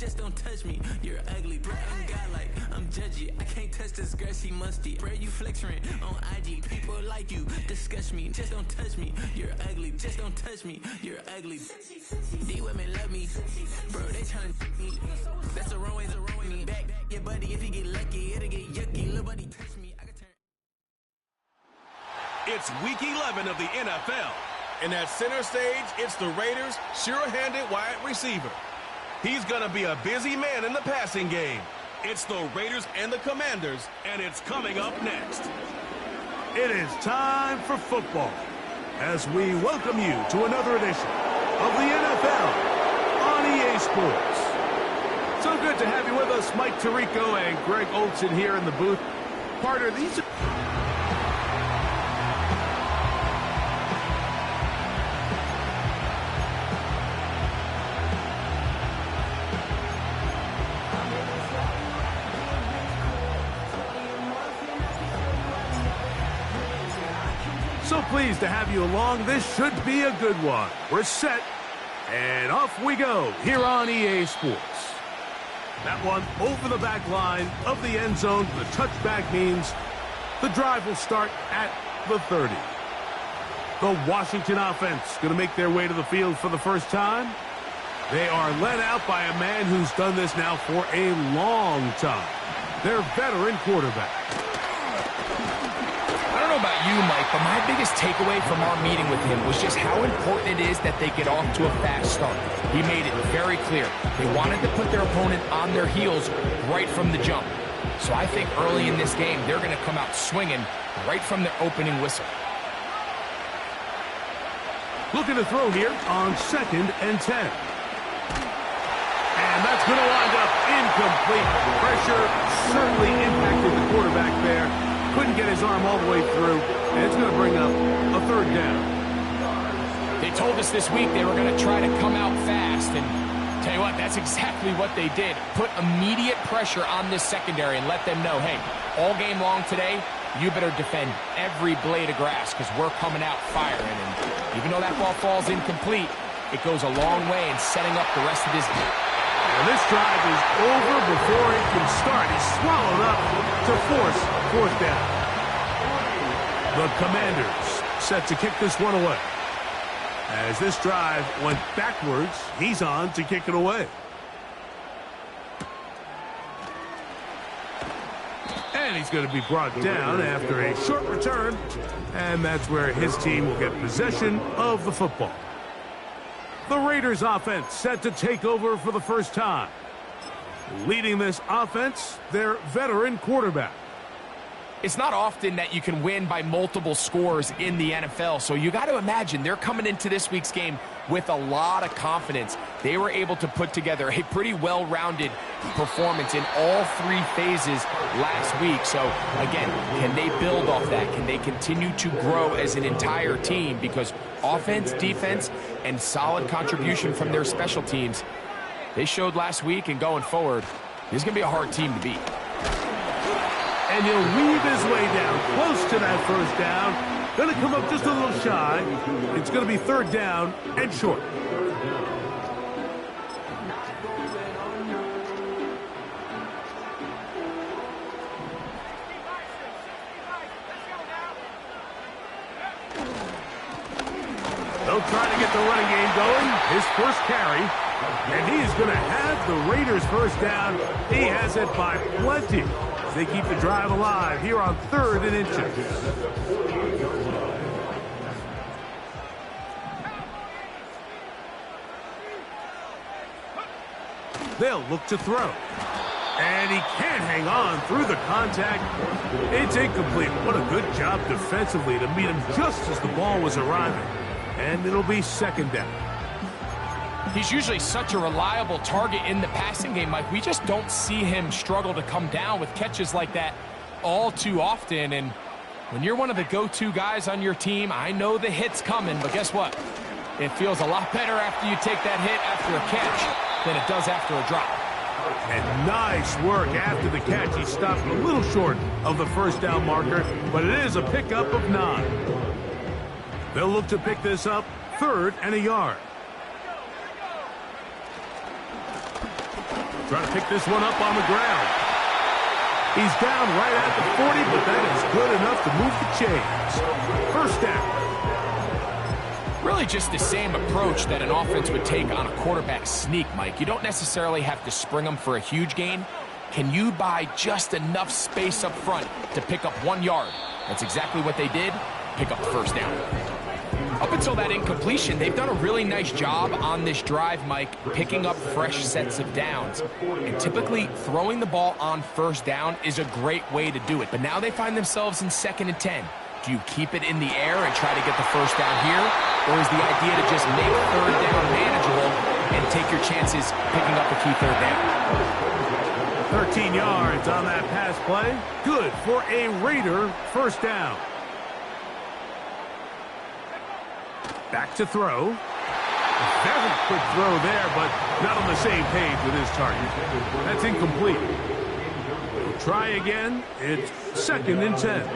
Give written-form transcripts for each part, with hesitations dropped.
just don't touch me. You're ugly, bro. I'm godlike, I'm judgy. I can't touch this grassy musty. Bro, you flexing on IG. People like you disgust me. Just don't touch me. You're ugly. Just don't touch me. You're ugly. These women love me, bro. They trying to me. That's the wrong way to ruin me. Back your buddy if you get lucky, it'll get yucky. Little buddy touch me. I can turn. It's week 11 of the NFL. And at center stage, it's the Raiders' sure-handed wide receiver. He's going to be a busy man in the passing game. It's the Raiders and the Commanders, and it's coming up next. It is time for football as we welcome you to another edition of the NFL on EA Sports. So good to have you with us, Mike Tirico and Greg Olson here in the booth. Partner, these are... So pleased to have you along. This should be a good one. We're set, and off we go here on EA Sports. That one over the back line of the end zone. The touchback means the drive will start at the 30. The Washington offense going to make their way to the field for the first time. They are led out by a man who's done this now for a long time. Their veteran quarterback. I don't know about you, Mike, but my biggest takeaway from our meeting with him was just how important it is that they get off to a fast start. He made it very clear. They wanted to put their opponent on their heels right from the jump. So I think early in this game, they're going to come out swinging right from their opening whistle. Looking to throw here on 2nd and 10. And that's going to wind up incomplete. Pressure certainly impacted the quarterback there. Couldn't get his arm all the way through, and it's going to bring up a 3rd down. They told us this week they were going to try to come out fast, and tell you what, that's exactly what they did. Put immediate pressure on this secondary and let them know, hey, all game long today, you better defend every blade of grass because we're coming out firing. And even though that ball falls incomplete, it goes a long way in setting up the rest of this game. And this drive is over before it can start. He's swallowed up to force 4th down. The Commanders set to kick this one away. As this drive went backwards, he's on to kick it away. And he's going to be brought down after a short return. And that's where his team will get possession of the football. The Raiders offense set to take over for the first time. Leading this offense, their veteran quarterback. It's not often that you can win by multiple scores in the NFL, so you got to imagine they're coming into this week's game with a lot of confidence. They were able to put together a pretty well-rounded performance in all 3 phases last week. So, again, can they build off that? Can they continue to grow as an entire team? Because offense, defense, and solid contribution from their special teams, they showed last week, and going forward, this is going to be a hard team to beat. And he'll weave his way down close to that 1st down. Going to come up just a little shy. It's going to be 3rd down and short. They'll try to get the running game going. His first carry. And he's going to have the Raiders' 1st down. He has it by plenty. They keep the drive alive here on 3rd and inches. They'll look to throw. And he can't hang on through the contact. It's incomplete. What a good job defensively to meet him just as the ball was arriving. And it'll be 2nd down. He's usually such a reliable target in the passing game, Mike. We just don't see him struggle to come down with catches like that all too often. And when you're one of the go-to guys on your team, I know the hit's coming, but guess what? It feels a lot better after you take that hit after a catch than it does after a drop. And nice work after the catch. He stopped a little short of the 1st down marker, but it is a pickup of 9. They'll look to pick this up 3rd and a yard. Trying to pick this one up on the ground. He's down right at the 40, but that is good enough to move the chains. First down. Really just the same approach that an offense would take on a quarterback sneak, Mike. You don't necessarily have to spring them for a huge gain. Can you buy just enough space up front to pick up 1 yard? That's exactly what they did. Pick up the first down. Up until that incompletion, they've done a really nice job on this drive, Mike, picking up fresh sets of downs. And typically, throwing the ball on first down is a great way to do it. But now they find themselves in 2nd and 10. Do you keep it in the air and try to get the first down here? Or is the idea to just make third down manageable and take your chances picking up a key third down? 13 yards on that pass play. Good for a Raider first down. Back to throw. Very quick throw there, but not on the same page with his target. That's incomplete. We'll try again. It's 2nd and 10.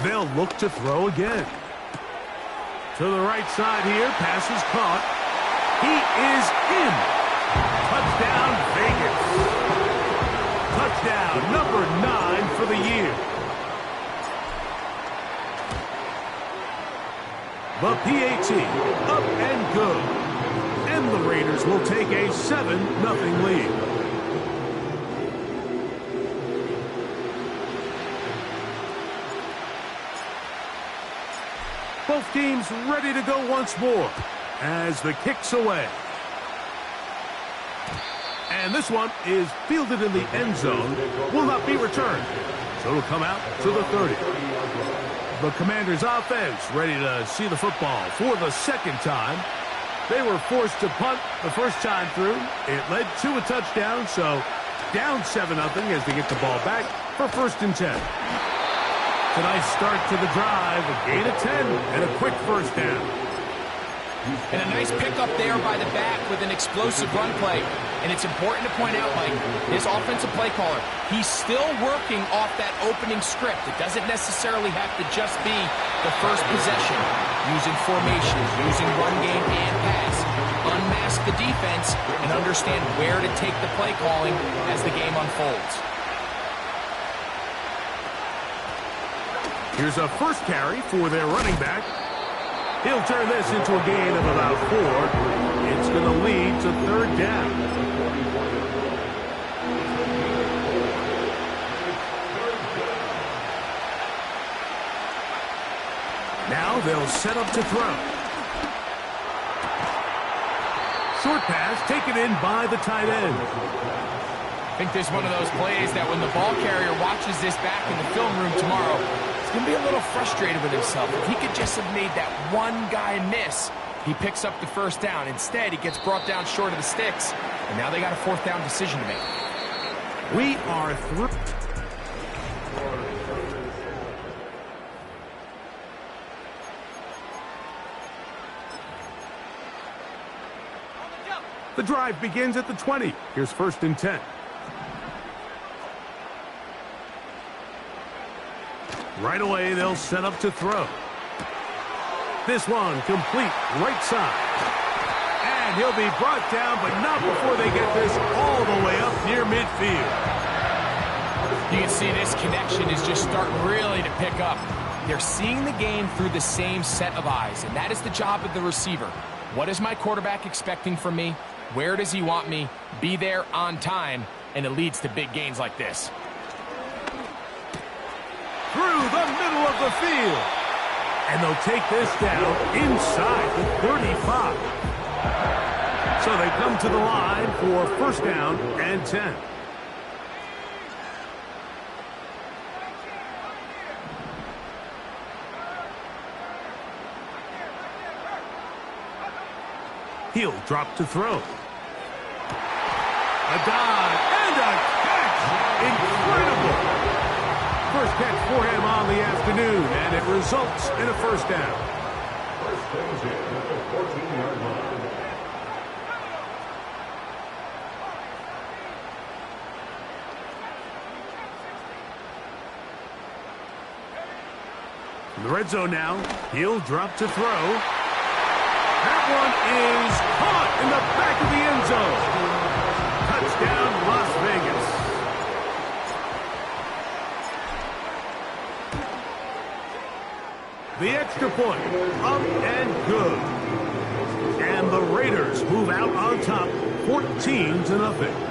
They'll look to throw again. To the right side here. Pass is caught. He is in. Touchdown, Vegas. Touchdown, number 9 for the year. The PAT, up and good. And the Raiders will take a 7-0 lead. Both teams ready to go once more as the kick's away. And this one is fielded in the end zone, will not be returned. So it'll come out to the 30. The Commanders' offense ready to see the football for the 2nd time. They were forced to punt the first time through. It led to a touchdown, so down 7-0 as they get the ball back for 1st and 10. It's a nice start to the drive, a gain of 10, and a quick first down. And a nice pickup there by the back with an explosive run play. And it's important to point out, Mike, his offensive play caller, he's still working off that opening script. It doesn't necessarily have to just be the first possession. Using formation, using run game and pass. Unmask the defense and understand where to take the play calling as the game unfolds. Here's a first carry for their running back. He'll turn this into a gain of about 4. It's going to lead to 3rd down. Now they'll set up to throw. Short pass taken in by the tight end. I think this is one of those plays that when the ball carrier watches this back in the film room tomorrow, he's going to be a little frustrated with himself. If he could just have made that one guy miss, he picks up the first down. Instead, he gets brought down short of the sticks, and now they got a 4th down decision to make. We are through. The drive begins at the 20. Here's 1st and 10. Right away, they'll set up to throw. This one complete right side. And he'll be brought down, but not before they get this all the way up near midfield. You can see this connection is just starting really to pick up. They're seeing the game through the same set of eyes, and that is the job of the receiver. What is my quarterback expecting from me? Where does he want me? Be there on time, and it leads to big gains like this. Through the middle of the field. And they'll take this down inside the 35. So they come to the line for 1st down and 10. He'll drop to throw. A dive and a catch. Incredible. First catch for him on the afternoon, and it results in a 1st down. In the red zone now, he'll drop to throw. one is caught in the back of the end zone. Touchdown, Las Vegas. The extra point, up and good. And the Raiders move out on top, 14-0.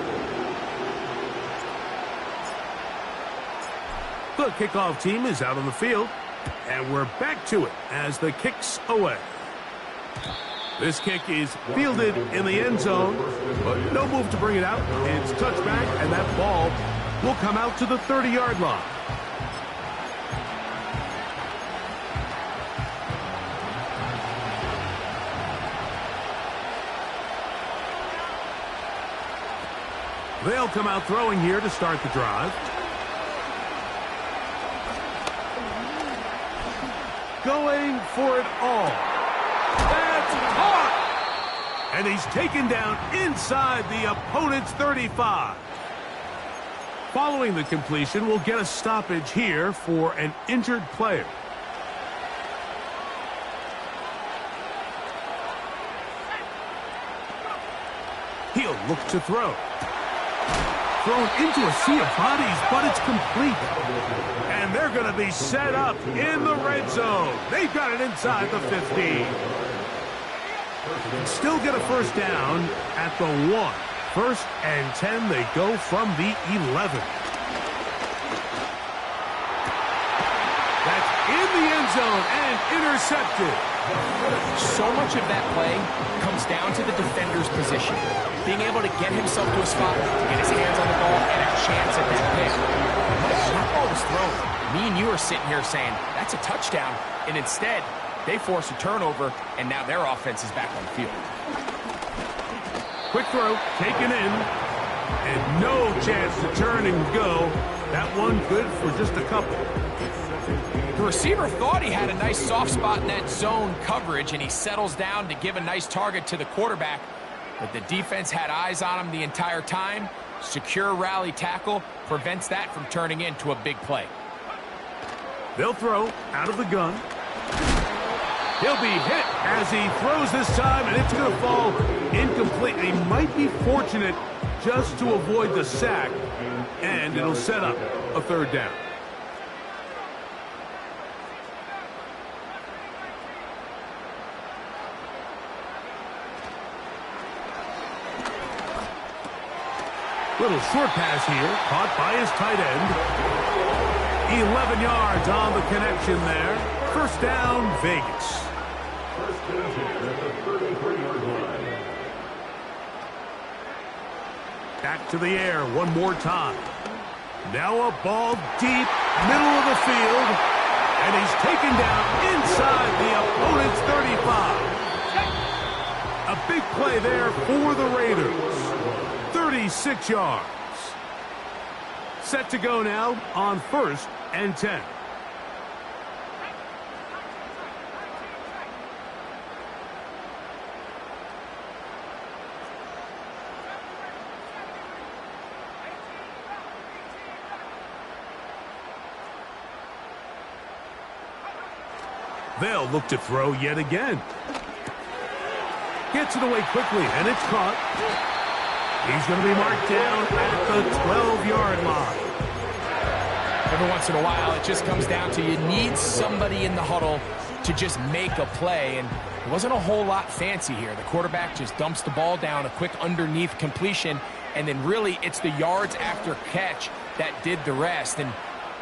The kickoff team is out on the field, and we're back to it as the kick's away. This kick is fielded in the end zone, but no move to bring it out. It's touchback, and that ball will come out to the 30-yard line. They'll come out throwing here to start the drive. Going for it all. That's caught! And he's taken down inside the opponent's 35. Following the completion, we'll get a stoppage here for an injured player. He'll look to throw. Thrown into a sea of bodies, but it's complete. And they're going to be set up in the red zone. They've got it inside the 15. Still get a first down at the 1. First and 10, they go from the 11. That's in the end zone and intercepted. So much of that play comes down to the defender's position. Being able to get himself to a spot, get his hands on the ball, and a chance at that pick. When that ball was thrown, me and you are sitting here saying, that's a touchdown. And instead, they force a turnover, and now their offense is back on the field. Quick throw, taken in, and no chance to turn and go. That one good for just a couple. The receiver thought he had a nice soft spot in that zone coverage, and he settles down to give a nice target to the quarterback. But the defense had eyes on him the entire time. Secure rally tackle prevents that from turning into a big play. They'll throw out of the gun. He'll be hit as he throws this time, and it's going to fall incomplete. He might be fortunate just to avoid the sack, and it'll set up a third down. Little short pass here, caught by his tight end. 11 yards on the connection there. First down, Vegas. Back to the air one more time. Now a ball deep, middle of the field, and he's taken down inside the opponent's 35. A big play there for the Raiders. 36 yards. Set to go now on first and 10. They'll look to throw yet again. Gets it away quickly, and it's caught. He's going to be marked down at the 12-yard line. Every once in a while, it just comes down to you need somebody in the huddle to just make a play, and it wasn't a whole lot fancy here. The quarterback just dumps the ball down, a quick underneath completion, and then really it's the yards after catch that did the rest, and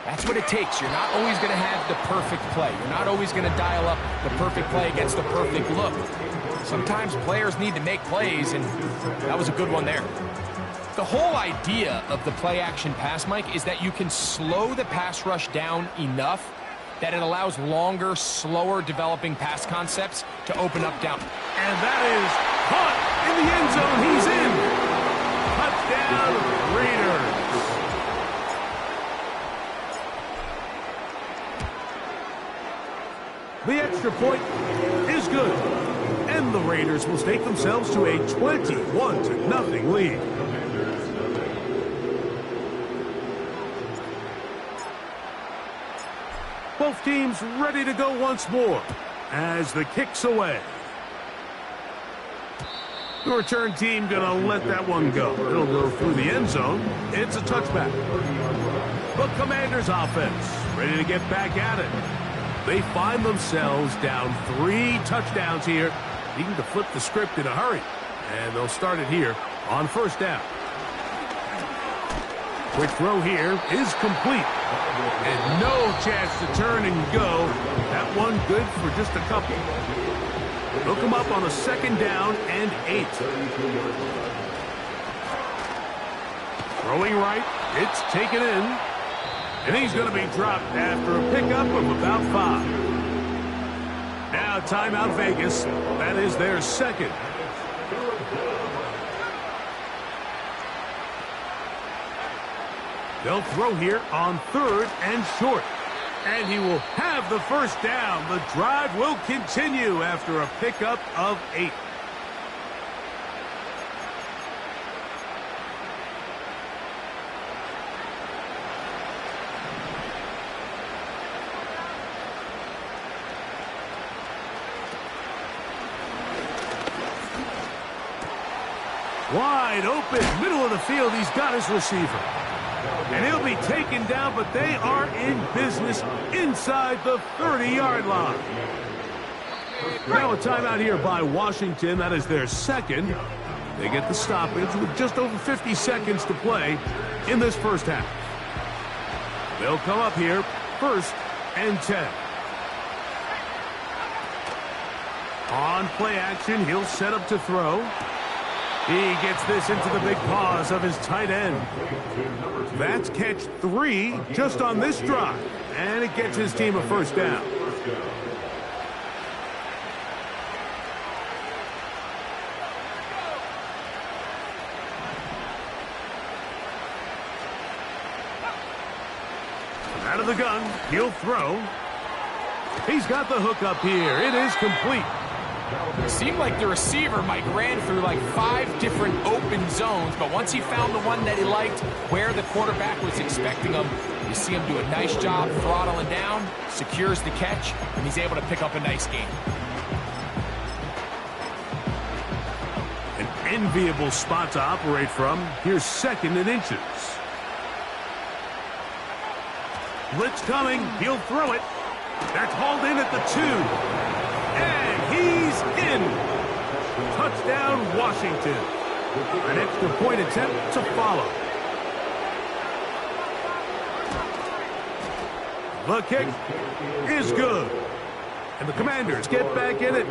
that's what it takes. You're not always going to have the perfect play. You're not always going to dial up the perfect play against the perfect look. Sometimes players need to make plays, and that was a good one there. The whole idea of the play-action pass, Mike, is that you can slow the pass rush down enough that it allows longer, slower developing pass concepts to open up down. And that is caught in the end zone. He's in. Touchdown, Raiders. The extra point is good. And the Raiders will stake themselves to a 21-0 lead. Both teams ready to go once more as the kick's away. The return team going to let that one go. It'll go through the end zone. It's a touchback. The Commanders offense ready to get back at it. They find themselves down 3 touchdowns here, needing to flip the script in a hurry. And they'll start it here on first down. Quick throw here is complete. And no chance to turn and go. That one good for just a couple. They'll come up on a second down and 8. Throwing right, it's taken in. And he's going to be dropped after a pickup of about 5. Now timeout Vegas. That is their second. They'll throw here on 3rd and short. And he will have the first down. The drive will continue after a pickup of 8. Wide open, middle of the field. He's got his receiver. And he'll be taken down, but they are in business inside the 30-yard line. Now a timeout here by Washington. That is their second. They get the stoppage with just over 50 seconds to play in this first half. They'll come up here, 1st and 10. On play action, he'll set up to throw. He gets this into the big paws of his tight end. That's catch 3 just on this drive. And it gets his team a first down. Out of the gun, he'll throw. He's got the hook up here. It is complete. It seemed like the receiver, Mike, ran through like 5 different open zones, but once he found the one that he liked, where the quarterback was expecting him, you see him do a nice job throttling down, secures the catch, and he's able to pick up a nice gain. An enviable spot to operate from. Here's 2nd and inches. Blitz coming. He'll throw it. That's hauled in at the 2. And he's in. Touchdown, Washington. An extra point attempt to follow. The kick is good. And the Commanders get back in it.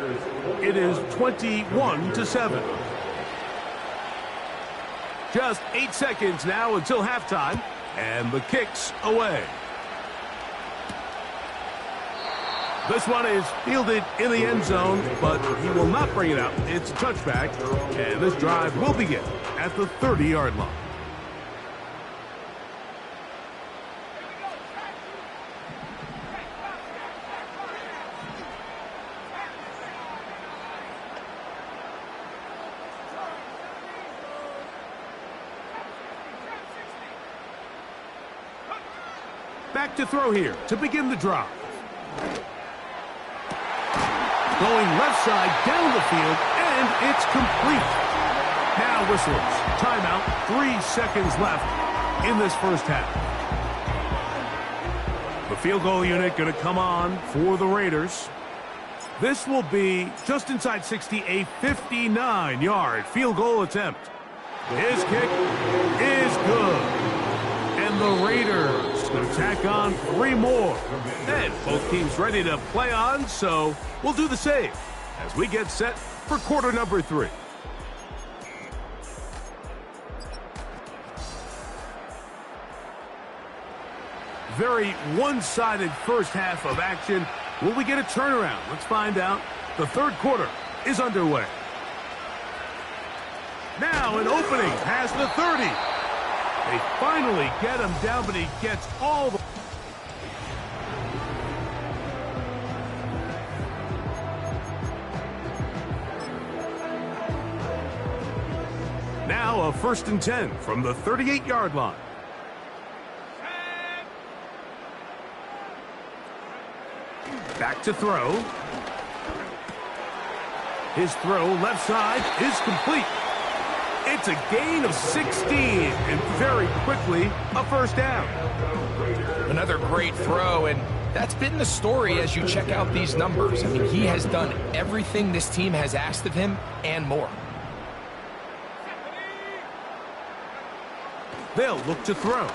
It is 21-7. Just 8 seconds now until halftime. And the kick's away. This one is fielded in the end zone, but he will not bring it out. It's a touchback, and this drive will begin at the 30-yard line. Back to throw here to begin the drive. Going left side down the field, and it's complete. Now whistles. Timeout. 3 seconds left in this first half. The field goal unit going to come on for the Raiders. This will be just inside 60, a 59-yard field goal attempt. His kick is good. And the Raiders going to tack on 3 more. And both teams ready to play on, so we'll do the same as we get set for quarter number 3. Very one-sided first half of action. Will we get a turnaround? Let's find out. The 3rd quarter is underway. Now an opening past the 30. They finally get him down, but he gets all the... Now a 1st and 10 from the 38-yard line. Back to throw. His throw left side is complete. It's a gain of 16, and very quickly, a first down. Another great throw, and that's been the story as you check out these numbers. I mean, he has done everything this team has asked of him and more. They'll look to throw.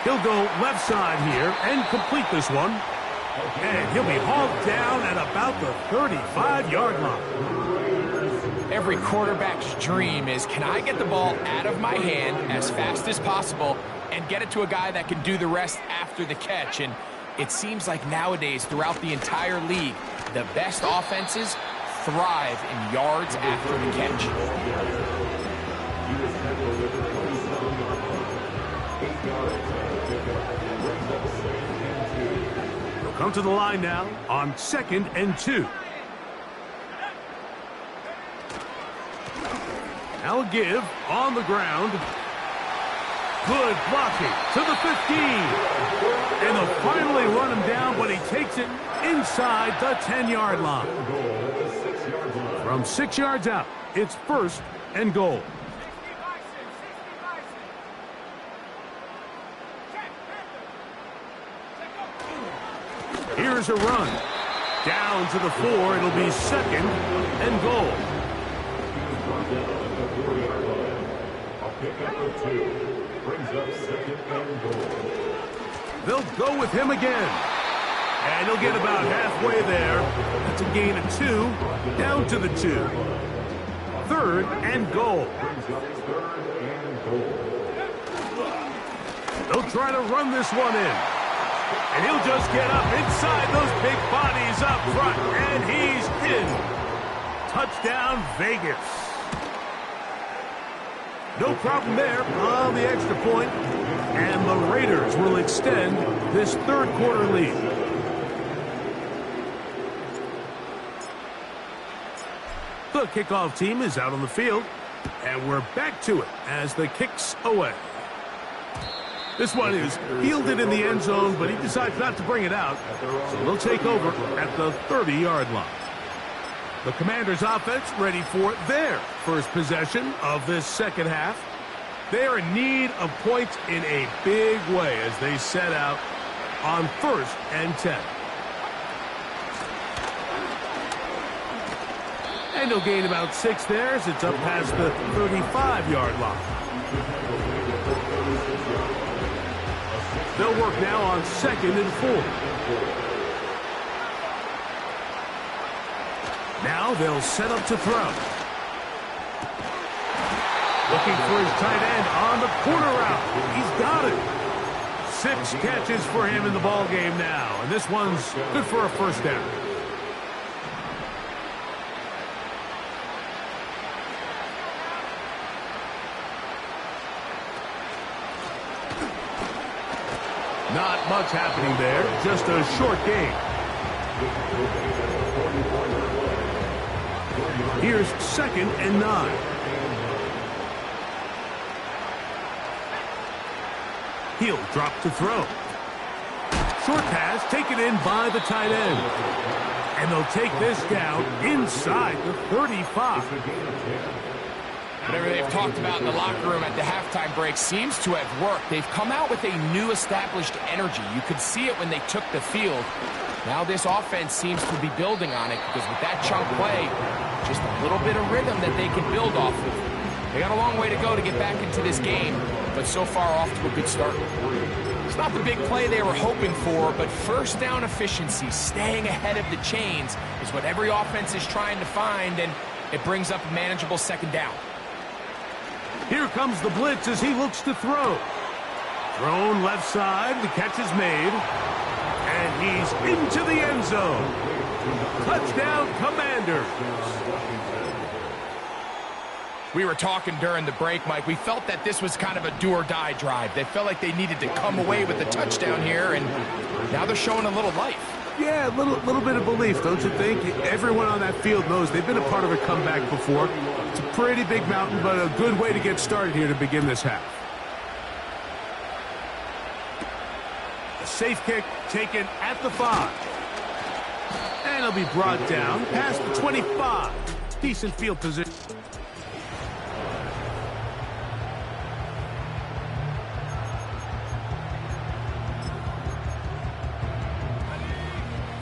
He'll go left side here and complete this one. And he'll be hauled down at about the 35-yard line. Every quarterback's dream is, can I get the ball out of my hand as fast as possible and get it to a guy that can do the rest after the catch? And it seems like nowadays, throughout the entire league, the best offenses thrive in yards after the catch. He'll come to the line now on 2nd and 2. Now a give on the ground. Good blocking to the 15. And they'll finally run him down, but he takes it inside the 10-yard line. From 6 yards out, it's 1st and goal. Here's a run. Down to the 4. It'll be 2nd and goal. They'll go with him again. And he'll get about halfway there. That's a gain of 2. Down to the 2. 3rd and goal. They'll try to run this one in. And he'll just get up inside those big bodies up front. And he's in. Touchdown, Vegas. No problem there on the extra point. And the Raiders will extend this third quarter lead. The kickoff team is out on the field. And we're back to it as the kick's away. This one is fielded in the end zone, but he decides not to bring it out. So they'll take over at the 30-yard line. The Commanders' offense ready for their first possession of this second half. They are in need of points in a big way as they set out on 1st and 10. And he'll gain about 6 there as it's up past the 35-yard line. They'll work now on 2nd and 4. Now they'll set up to throw. Looking for his tight end on the corner route. He's got it. 6 catches for him in the ball game now. And this one's good for a first down. Not much happening there, just a short game. Here's 2nd and 9. He'll drop to throw. Short pass taken in by the tight end. And they'll take this down inside the 35. Whatever they've talked about in the locker room at the halftime break seems to have worked. They've come out with a new established energy. You could see it when they took the field. Now this offense seems to be building on it because with that chunk play, just a little bit of rhythm that they can build off of. They got a long way to go to get back into this game, but so far off to a good start. It's not the big play they were hoping for, but first down efficiency, staying ahead of the chains, is what every offense is trying to find, and it brings up a manageable second down. Here comes the blitz as he looks to throw. Thrown left side, the catch is made. And he's into the end zone. Touchdown, Commanders. We were talking during the break, Mike. We felt that this was kind of a do-or-die drive. They felt like they needed to come away with the touchdown here, and now they're showing a little life. Yeah, a little bit of belief, don't you think? Everyone on that field knows they've been a part of a comeback before. It's a pretty big mountain, but a good way to get started here to begin this half. A safe kick taken at the 5. And he'll be brought down past the 25. Decent field position.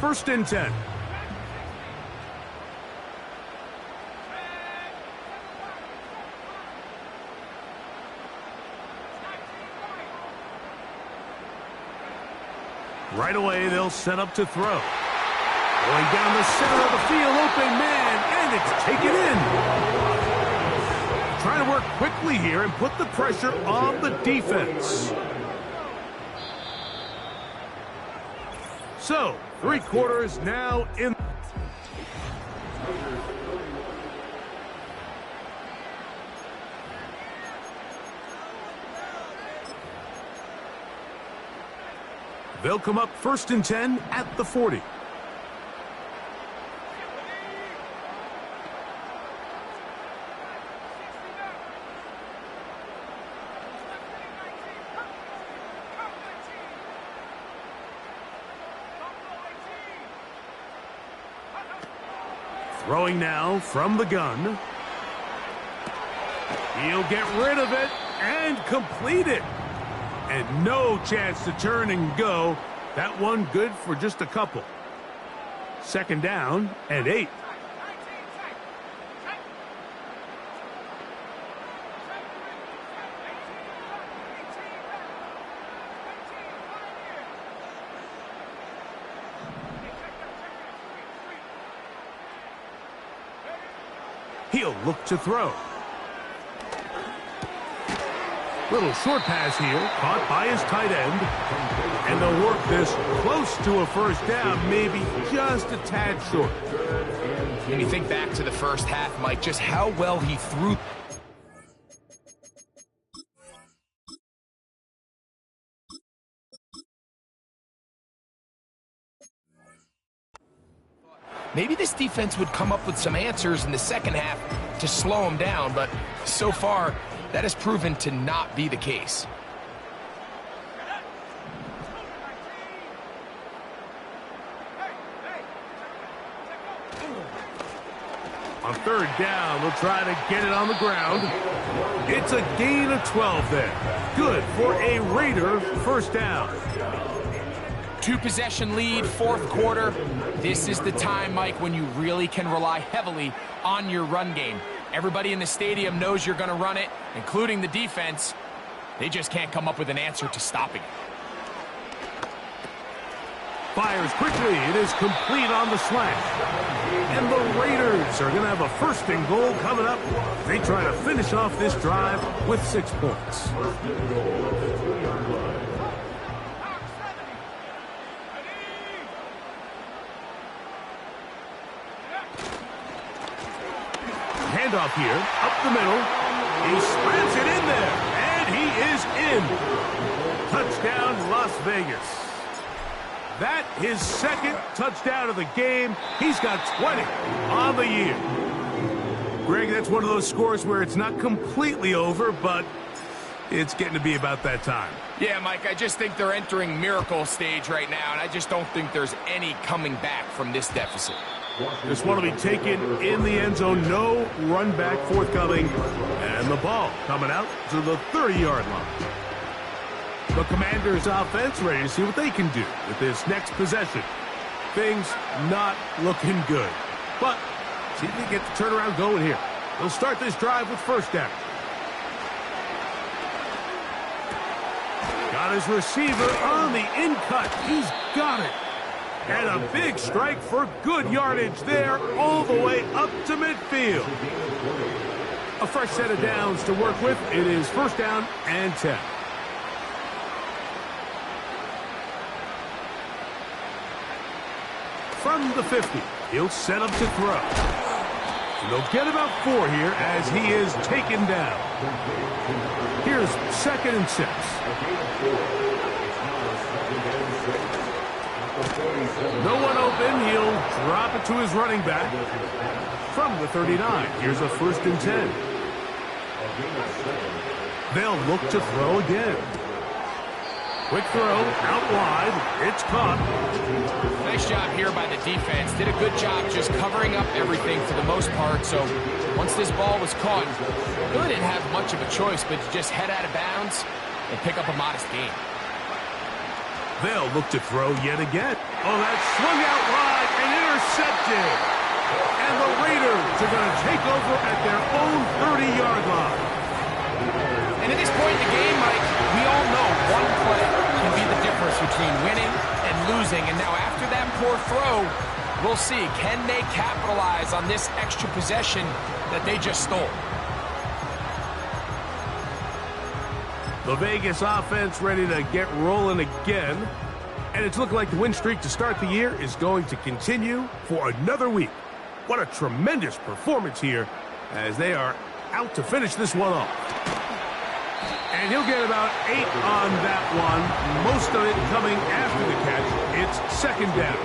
First and 10. Right away, they'll set up to throw. Going down the center of the field, open man, and it's taken in. Trying to work quickly here and put the pressure on the defense. So, 3 quarters now in. They'll come up first and 10 at the 40. Throwing now from the gun. He'll get rid of it and complete it. And no chance to turn and go. That one good for just a couple. Second down and 8. He'll look to throw. Little short pass here, caught by his tight end. And they'll work this close to a first down, maybe just a tad short. When you think back to the first half, Mike, just how well he threw. Maybe this defense would come up with some answers in the second half to slow him down, but so far, that has proven to not be the case. On third down, they'll try to get it on the ground. It's a gain of 12 there. Good for a Raider first down. 2-possession lead, fourth quarter. This is the time, Mike, when you really can rely heavily on your run game. Everybody in the stadium knows you're going to run it, including the defense. They just can't come up with an answer to stopping it. Fires quickly. It is complete on the slant. And the Raiders are going to have a first and goal coming up. They try to finish off this drive with 6 points. Handoff here, up the middle. He slams it in there, and he is in. Touchdown, Las Vegas. That his second touchdown of the game. He's got 20 on the year. Greg, that's one of those scores where it's not completely over, but it's getting to be about that time. Yeah, Mike, I just think they're entering miracle stage right now, and I just don't think there's any coming back from this deficit. This one will be taken in the end zone. No run back forthcoming. And the ball coming out to the 30-yard line. The Commanders' offense ready to see what they can do with this next possession. Things not looking good. But see if they get the turnaround going here. They'll start this drive with first down. Got his receiver on the in-cut. He's got it. And a big strike for good yardage there all the way up to midfield. A fresh set of downs to work with. It is first down and 10. From the 50, he'll set up to throw. And they'll get about 4 here as he is taken down. Here's second and 6. No one open. He'll drop it to his running back. From the 39, here's a first and 10. They'll look to throw again. Quick throw, out wide. It's caught. Nice job here by the defense. Did a good job just covering up everything for the most part. So once this ball was caught, really didn't have much of a choice but to just head out of bounds and pick up a modest gain. They'll look to throw yet again. Oh, that's swung out wide and intercepted. And the Raiders are going to take over at their own 30-yard line. And at this point in the game, Mike, we all know one play can be the difference between winning and losing. And now after that poor throw, we'll see, can they capitalize on this extra possession that they just stole? The Vegas offense ready to get rolling again. And it's looking like the win streak to start the year is going to continue for another week. What a tremendous performance here as they are out to finish this one off. And he'll get about 8 on that one, most of it coming after the catch. It's second down.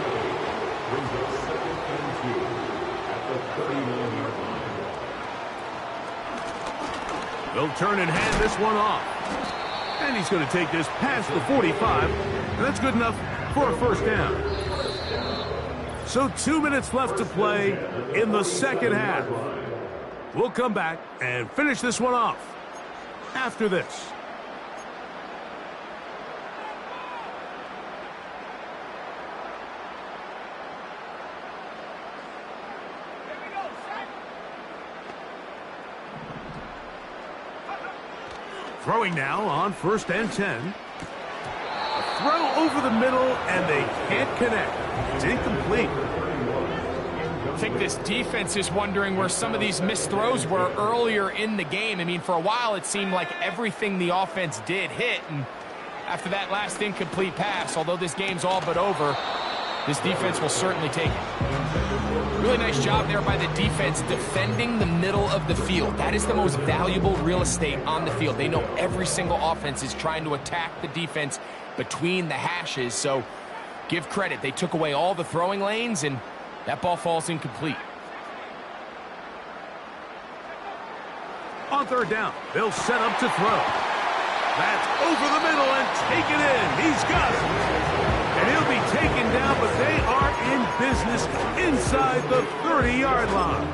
They'll turn and hand this one off. And he's going to take this past the 45, and that's good enough for a first down. So 2 minutes left to play in the second half. We'll come back and finish this one off after this. Throwing now on 1st and 10. A throw over the middle, and they can't connect. It's incomplete. I think this defense is wondering where some of these missed throws were earlier in the game. I mean, for a while, it seemed like everything the offense did hit. And after that last incomplete pass, although this game's all but over, this defense will certainly take it. Really nice job there by the defense defending the middle of the field. That is the most valuable real estate on the field. They know every single offense is trying to attack the defense between the hashes. So give credit. They took away all the throwing lanes, and that ball falls incomplete. On 3rd down, they'll set up to throw. That's over the middle and take it in. He's got it. And he'll be taken down, but they are in business inside the 30-yard line.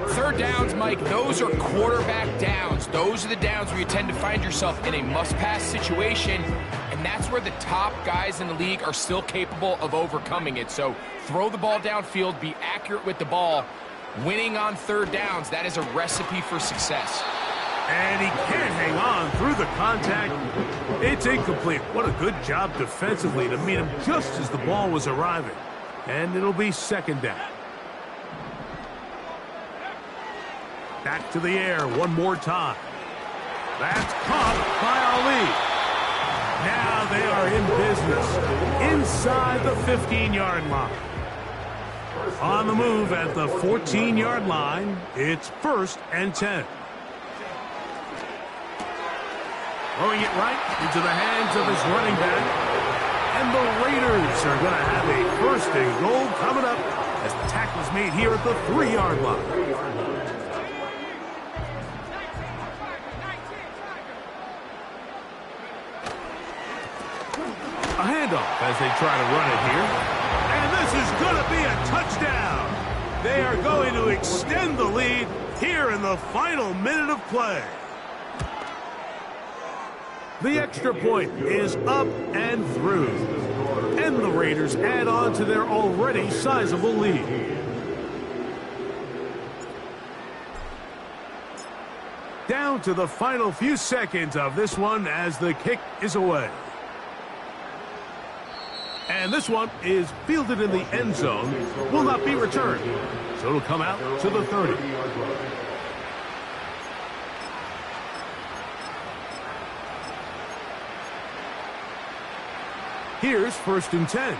3rd downs, Mike, those are quarterback downs. Those are the downs where you tend to find yourself in a must-pass situation, and that's where the top guys in the league are still capable of overcoming it. So throw the ball downfield, be accurate with the ball. Winning on 3rd downs, that is a recipe for success. And he can't hang on through the contact. It's incomplete. What a good job defensively to meet him just as the ball was arriving. And it'll be 2nd down. Back to the air one more time. That's caught by Ali. Now they are in business inside the 15-yard line. On the move at the 14-yard line, it's 1st and 10. Throwing it right into the hands of his running back. And the Raiders are going to have a 1st and goal coming up as the tackle's made here at the 3-yard line. A handoff as they try to run it here. And this is going to be a touchdown. They are going to extend the lead here in the final minute of play. The extra point is up and through. And the Raiders add on to their already sizable lead. Down to the final few seconds of this one as the kick is away. And this one is fielded in the end zone, will not be returned. So it'll come out to the 30. Here's 1st and 10.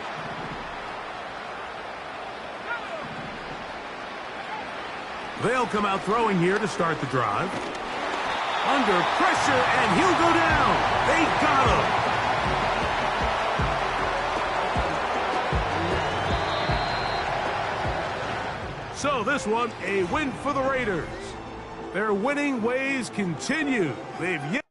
They'll come out throwing here to start the drive. Under pressure, and he'll go down. They got him. So this one, a win for the Raiders. Their winning ways continue. They've yet